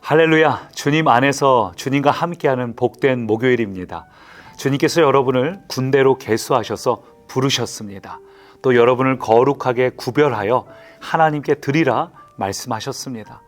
할렐루야, 주님 안에서 주님과 함께하는 복된 목요일입니다. 주님께서 여러분을 군대로 계수하셔서 부르셨습니다. 또 여러분을 거룩하게 구별하여 하나님께 드리라 말씀하셨습니다.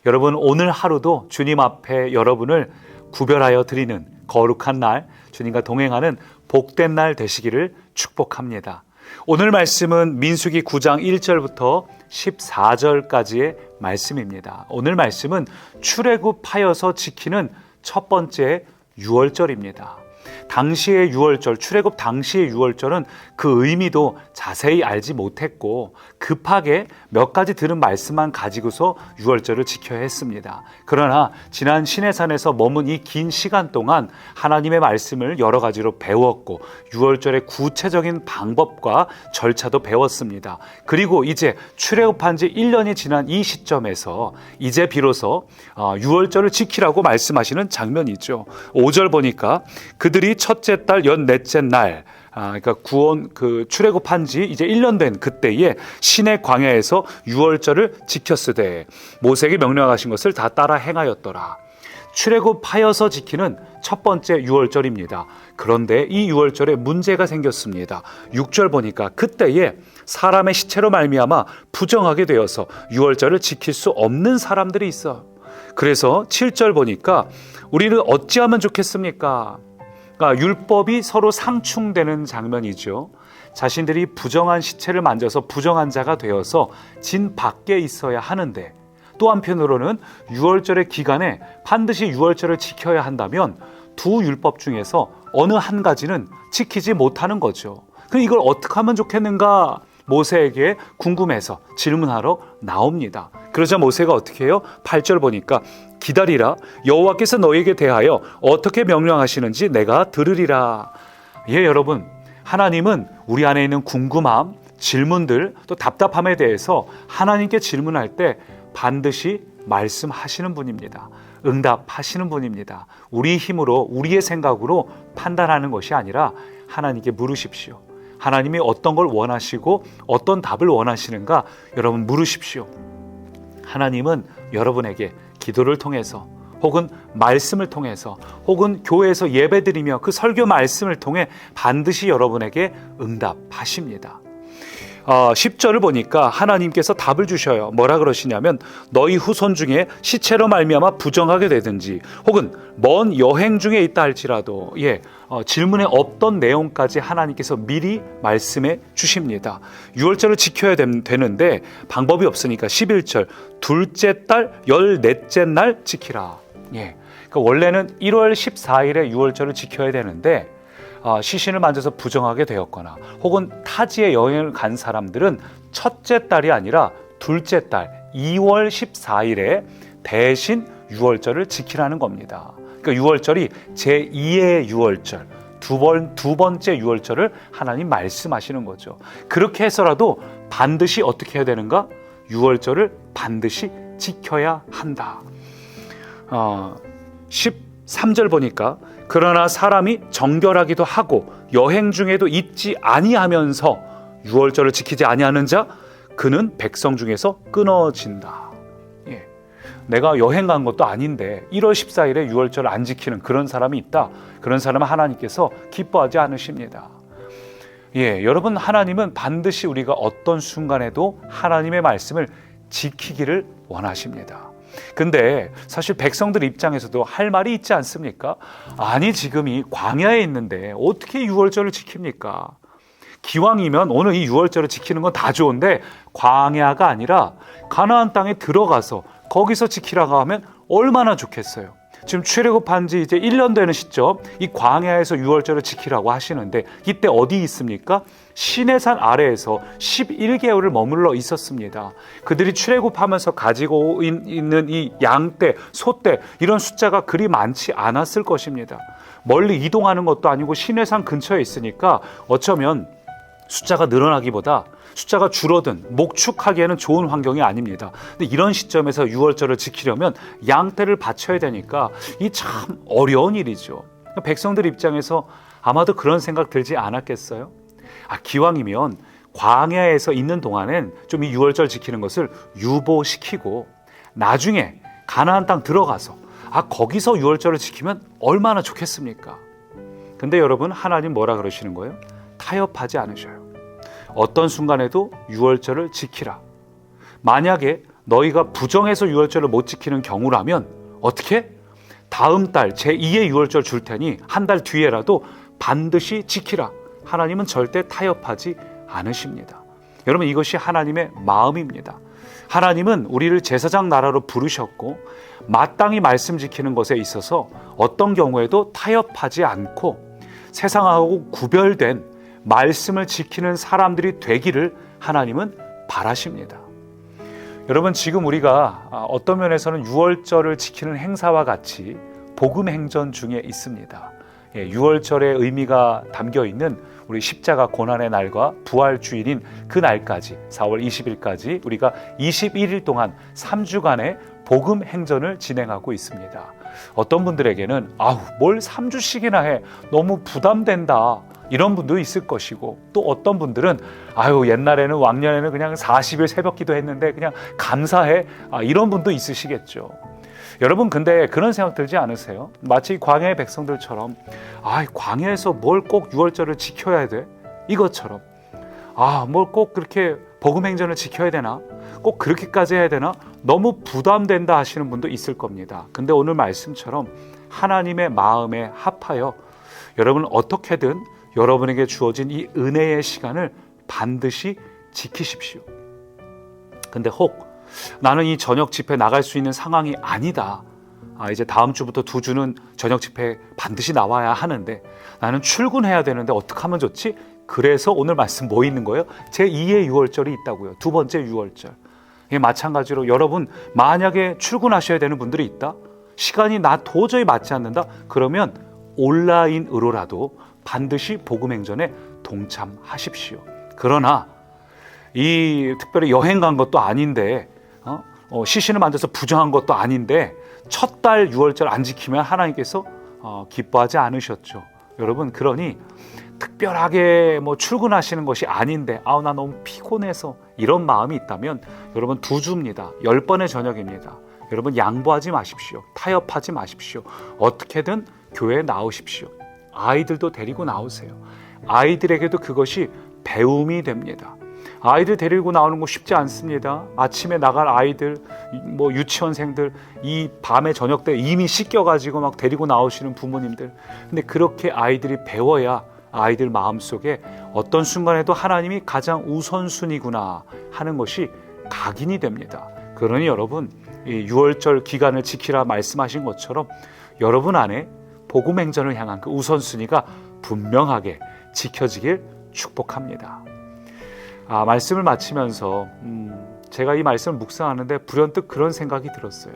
여러분, 오늘 하루도 주님 앞에 여러분을 구별하여 드리는 거룩한 날, 주님과 동행하는 복된 날 되시기를 축복합니다. 오늘 말씀은 민수기 9장 1절부터 14절까지의 말씀입니다. 오늘 말씀은 출애굽하여서 지키는 첫 번째 유월절입니다. 당시의 유월절, 출애굽 당시의 유월절은 그 의미도 자세히 알지 못했고 급하게 몇 가지 들은 말씀만 가지고서 유월절을 지켜야 했습니다. 그러나 지난 시내산에서 머문 이 긴 시간 동안 하나님의 말씀을 여러 가지로 배웠고 유월절의 구체적인 방법과 절차도 배웠습니다. 그리고 이제 출애굽한 지 1년이 지난 이 시점에서 이제 비로소 유월절을 지키라고 말씀하시는 장면이죠. 5절 보니까 그들이 첫째 달 넷째 날, 그러니까 출애굽한 지 이제 1년 된 그때에 시내 광야에서 유월절을 지켰으되 모세에게 명령하신 것을 다 따라 행하였더라. 출애굽하여서 지키는 첫 번째 유월절입니다. 그런데 이 유월절에 문제가 생겼습니다. 6절 보니까 그때에 사람의 시체로 말미암아 부정하게 되어서 유월절을 지킬 수 없는 사람들이 있어. 그래서 7절 보니까 우리는 어찌하면 좋겠습니까? 그러니까 율법이 서로 상충되는 장면이죠. 자신들이 부정한 시체를 만져서 부정한 자가 되어서 진 밖에 있어야 하는데 또 한편으로는 유월절의 기간에 반드시 유월절을 지켜야 한다면 두 율법 중에서 어느 한 가지는 지키지 못하는 거죠. 그럼 이걸 어떻게 하면 좋겠는가? 모세에게 궁금해서 질문하러 나옵니다. 그러자 모세가 어떻게 해요? 8절 보니까 기다리라, 여호와께서 너에게 대하여 어떻게 명령하시는지 내가 들으리라. 예, 여러분, 하나님은 우리 안에 있는 궁금함, 질문들, 또 답답함에 대해서 하나님께 질문할 때 반드시 말씀하시는 분입니다. 응답하시는 분입니다. 우리 힘으로, 우리의 생각으로 판단하는 것이 아니라 하나님께 물으십시오. 하나님이 어떤 걸 원하시고 어떤 답을 원하시는가 여러분 물으십시오. 하나님은 여러분에게 기도를 통해서 혹은 말씀을 통해서 혹은 교회에서 예배드리며 그 설교 말씀을 통해 반드시 여러분에게 응답하십니다. 10절을 보니까 하나님께서 답을 주셔요. 뭐라 그러시냐면 너희 후손 중에 시체로 말미암아 부정하게 되든지 혹은 먼 여행 중에 있다 할지라도 질문에 없던 내용까지 하나님께서 미리 말씀해 주십니다. 유월절을 지켜야 되는데 방법이 없으니까 11절 둘째 달 14째 날 지키라. 그러니까 원래는 1월 14일에 유월절을 지켜야 되는데 시신을 만져서 부정하게 되었거나 혹은 타지에 여행을 간 사람들은 첫째 달이 아니라 둘째 달 2월 14일에 대신 유월절을 지키라는 겁니다. 그러니까 유월절이 제2의 유월절, 두 번째 유월절을 하나님 말씀하시는 거죠. 그렇게 해서라도 반드시 어떻게 해야 되는가? 유월절을 반드시 지켜야 한다. 13절 보니까 그러나 사람이 정결하기도 하고 여행 중에도 잊지 아니하면서 유월절을 지키지 아니하는 자 그는 백성 중에서 끊어진다. 내가 여행 간 것도 아닌데 1월 14일에 유월절을 안 지키는 그런 사람이 있다. 그런 사람은 하나님께서 기뻐하지 않으십니다. 여러분, 하나님은 반드시 우리가 어떤 순간에도 하나님의 말씀을 지키기를 원하십니다. 근데 사실 백성들 입장에서도 할 말이 있지 않습니까? 아니, 지금이 광야에 있는데 어떻게 유월절을 지킵니까? 기왕이면 오늘 이 유월절을 지키는 건 다 좋은데 광야가 아니라 가나안 땅에 들어가서 거기서 지키라고 하면 얼마나 좋겠어요. 지금 출애굽한 지 이제 1년 되는 시점, 이 광야에서 유월절을 지키라고 하시는데 이때 어디 있습니까? 시내산 아래에서 11개월을 머물러 있었습니다. 그들이 출애굽하면서 가지고 있는 이 양떼, 소떼 이런 숫자가 그리 많지 않았을 것입니다. 멀리 이동하는 것도 아니고 시내산 근처에 있으니까 어쩌면 숫자가 늘어나기보다 숫자가 줄어든 목축하기에는 좋은 환경이 아닙니다. 근데 이런 시점에서 유월절을 지키려면 양떼를 바쳐야 되니까 이 참 어려운 일이죠. 백성들 입장에서 아마도 그런 생각 들지 않았겠어요? 기왕이면 광야에서 있는 동안엔 좀 이 유월절 지키는 것을 유보시키고 나중에 가나안 땅 들어가서 거기서 유월절을 지키면 얼마나 좋겠습니까? 근데 여러분, 하나님 뭐라 그러시는 거예요? 타협하지 않으셔요. 어떤 순간에도 유월절을 지키라. 만약에 너희가 부정해서 유월절을 못 지키는 경우라면 어떻게? 다음 달 제2의 유월절 줄 테니 한 달 뒤에라도 반드시 지키라. 하나님은 절대 타협하지 않으십니다. 여러분, 이것이 하나님의 마음입니다. 하나님은 우리를 제사장 나라로 부르셨고 마땅히 말씀 지키는 것에 있어서 어떤 경우에도 타협하지 않고 세상하고 구별된 말씀을 지키는 사람들이 되기를 하나님은 바라십니다. 여러분, 지금 우리가 어떤 면에서는 유월절을 지키는 행사와 같이 복음 행전 중에 있습니다. 유월절의 의미가 담겨 있는 우리 십자가 고난의 날과 부활 주일인 그 날까지 4월 20일까지 우리가 21일 동안 3주간의 복음 행전을 진행하고 있습니다. 어떤 분들에게는 뭘 3주씩이나 해, 너무 부담된다, 이런 분도 있을 것이고, 또 어떤 분들은 옛날에는 왕년에는 그냥 40일 새벽 기도했는데 그냥 감사해, 이런 분도 있으시겠죠. 여러분, 근데 그런 생각 들지 않으세요? 마치 광야의 백성들처럼 광야에서 뭘 꼭 유월절을 지켜야 돼? 이것처럼 뭘 꼭 그렇게 복음 행전을 지켜야 되나? 꼭 그렇게까지 해야 되나? 너무 부담된다 하시는 분도 있을 겁니다. 근데 오늘 말씀처럼 하나님의 마음에 합하여 여러분 어떻게든 여러분에게 주어진 이 은혜의 시간을 반드시 지키십시오. 근데 혹 나는 이 저녁 집회 나갈 수 있는 상황이 아니다. 이제 다음 주부터 2주는 저녁 집회 반드시 나와야 하는데 나는 출근해야 되는데 어떻게 하면 좋지? 그래서 오늘 말씀 뭐 있는 거예요? 제2의 유월절이 있다고요. 두 번째 유월절. 마찬가지로 여러분, 만약에 출근하셔야 되는 분들이 있다? 시간이 나 도저히 맞지 않는다? 그러면 온라인으로라도 반드시 복음행전에 동참하십시오. 그러나 특별히 여행 간 것도 아닌데 시신을 만져서 부정한 것도 아닌데 첫 달 유월절 안 지키면 하나님께서 기뻐하지 않으셨죠. 여러분, 그러니 특별하게 출근하시는 것이 아닌데 나 너무 피곤해서 이런 마음이 있다면 여러분 2주입니다. 10번의 저녁입니다. 여러분 양보하지 마십시오. 타협하지 마십시오. 어떻게든 교회에 나오십시오. 아이들도 데리고 나오세요. 아이들에게도 그것이 배움이 됩니다. 아이들 데리고 나오는 거 쉽지 않습니다. 아침에 나갈 아이들, 유치원생들, 이 밤에 저녁 때 이미 씻겨가지고 막 데리고 나오시는 부모님들. 근데 그렇게 아이들이 배워야 아이들 마음속에 어떤 순간에도 하나님이 가장 우선순위구나 하는 것이 각인이 됩니다. 그러니 여러분, 이 6월절 기간을 지키라 말씀하신 것처럼 여러분 안에 복음 행전을 향한 그 우선순위가 분명하게 지켜지길 축복합니다. 말씀을 마치면서 제가 이 말씀을 묵상하는데 불현듯 그런 생각이 들었어요.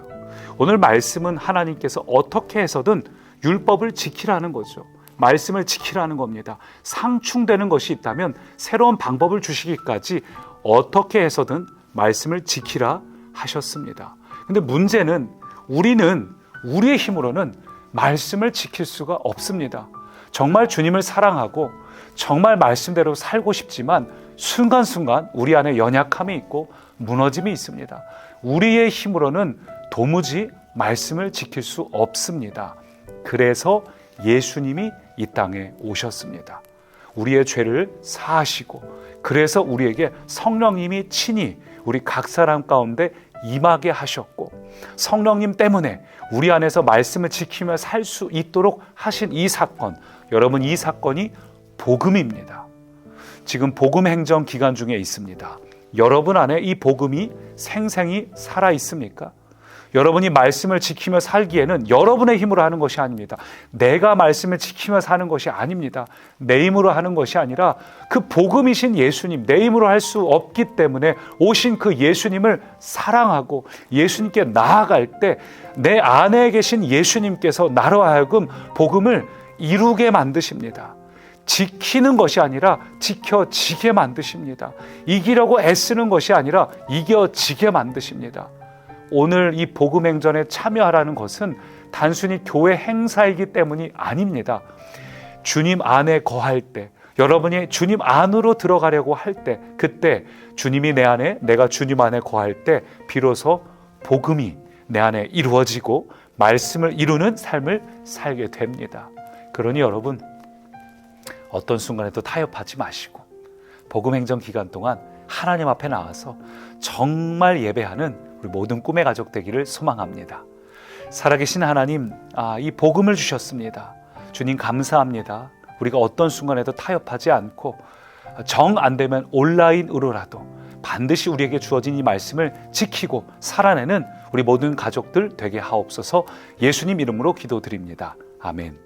오늘 말씀은 하나님께서 어떻게 해서든 율법을 지키라는 거죠. 말씀을 지키라는 겁니다. 상충되는 것이 있다면 새로운 방법을 주시기까지 어떻게 해서든 말씀을 지키라 하셨습니다. 근데 문제는 우리는 우리의 힘으로는 말씀을 지킬 수가 없습니다. 정말 주님을 사랑하고 정말 말씀대로 살고 싶지만 순간순간 우리 안에 연약함이 있고 무너짐이 있습니다. 우리의 힘으로는 도무지 말씀을 지킬 수 없습니다. 그래서 예수님이 이 땅에 오셨습니다. 우리의 죄를 사하시고 그래서 우리에게 성령님이 친히 우리 각 사람 가운데 임하게 하셨고 성령님 때문에 우리 안에서 말씀을 지키며 살 수 있도록 하신 이 사건, 여러분 이 사건이 복음입니다. 지금 복음 행정 기간 중에 있습니다. 여러분 안에 이 복음이 생생히 살아 있습니까? 여러분이 말씀을 지키며 살기에는 여러분의 힘으로 하는 것이 아닙니다. 내가 말씀을 지키며 사는 것이 아닙니다. 내 힘으로 하는 것이 아니라 그 복음이신 예수님, 내 힘으로 할 수 없기 때문에 오신 그 예수님을 사랑하고 예수님께 나아갈 때 내 안에 계신 예수님께서 나로 하여금 복음을 이루게 만드십니다. 지키는 것이 아니라 지켜지게 만드십니다. 이기려고 애쓰는 것이 아니라 이겨지게 만드십니다. 오늘 이 복음행전에 참여하라는 것은 단순히 교회 행사이기 때문이 아닙니다. 주님 안에 거할 때, 여러분이 주님 안으로 들어가려고 할 때, 그때 주님이 내 안에, 내가 주님 안에 거할 때 비로소 복음이 내 안에 이루어지고 말씀을 이루는 삶을 살게 됩니다. 그러니 여러분, 어떤 순간에도 타협하지 마시고 복음행정 기간 동안 하나님 앞에 나와서 정말 예배하는 우리 모든 꿈의 가족 되기를 소망합니다. 살아계신 하나님, 이 복음을 주셨습니다. 주님 감사합니다. 우리가 어떤 순간에도 타협하지 않고 정 안 되면 온라인으로라도 반드시 우리에게 주어진 이 말씀을 지키고 살아내는 우리 모든 가족들 되게 하옵소서. 예수님 이름으로 기도드립니다. 아멘.